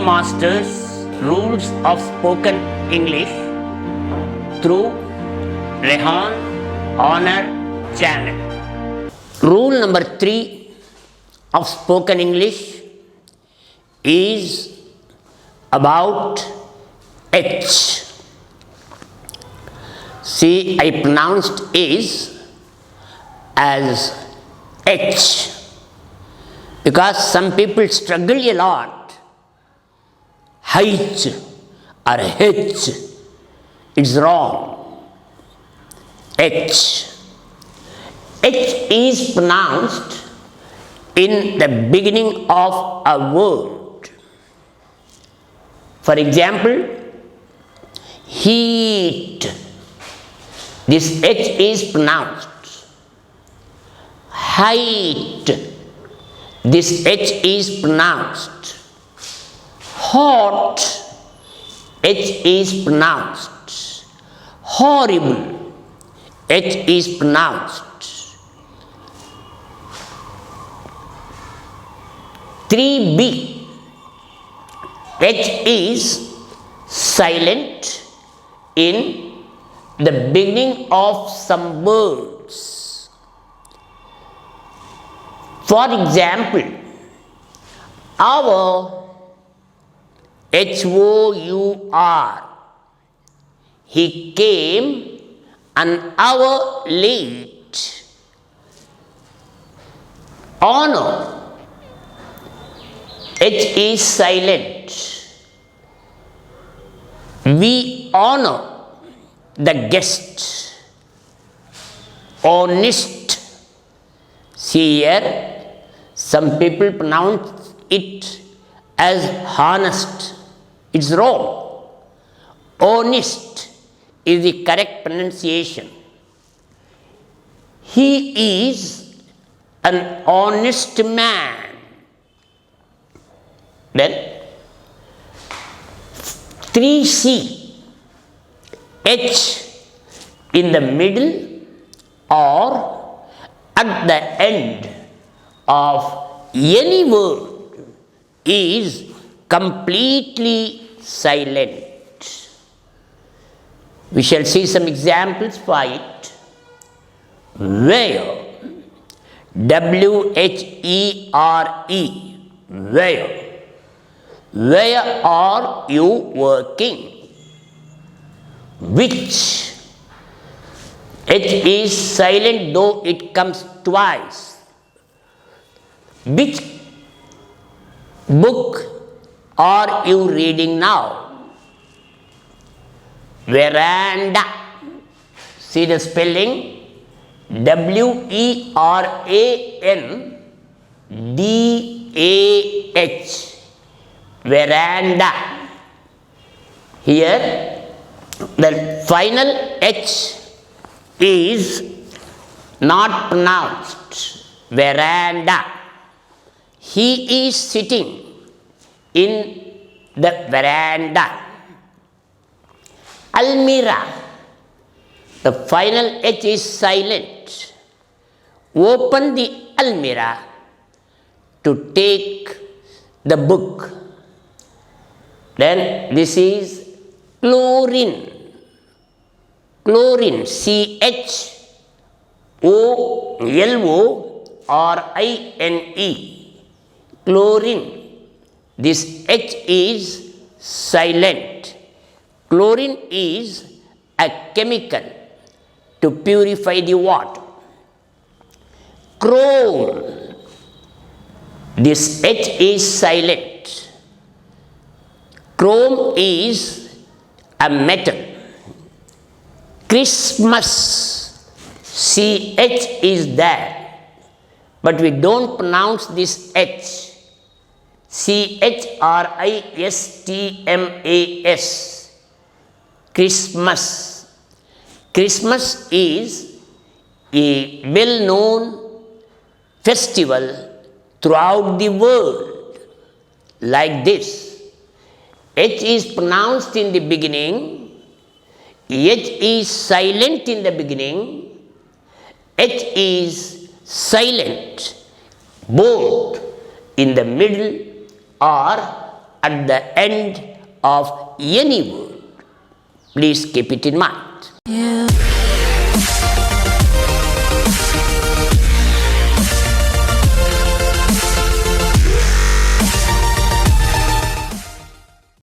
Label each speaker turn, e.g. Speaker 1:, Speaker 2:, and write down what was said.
Speaker 1: Masters Rules of Spoken English through Rehan Honor Channel. Rule number 3 of spoken English is about H. See, I pronounced is as H because some people struggle a lot. H or H, it's wrong. H. H is pronounced in the beginning of a word. For example, heat. This H is pronounced. Height. This H is pronounced. Hot. H is pronounced. Horrible. H is pronounced. 3B. H is silent in the beginning of some words. For example, our, HOUR, he came an hour late. Honor. H is silent. We honor the guest. Honest. See here, some people pronounce it as honest. It's wrong. Honest is the correct pronunciation. He is an honest man. Then 3C. H in the middle or at the end of any word is completely silent. We shall see some examples for it. Where. WHERE. Where. Where are you working? Which. H is silent though it comes twice. Which book are you reading now? Veranda. See the spelling? WERANDAH. Veranda. Here the final H is not pronounced. Veranda. He is sitting in the veranda. Almirah. The final H is silent. Open the almirah to take the book. Then this is chlorine. Chlorine. CHOLORINE. Chlorine. This H is silent. Chlorine is a chemical to purify the water. Chrome. This H is silent. Chrome is a metal. Christmas. CH is there, but we don't pronounce this H. CHRISTMAS. Christmas. Christmas is a well-known festival throughout the world. Like this. H is pronounced in the beginning. H is silent in the beginning. H is silent both in the middle or at the end of any word. Please keep it in mind.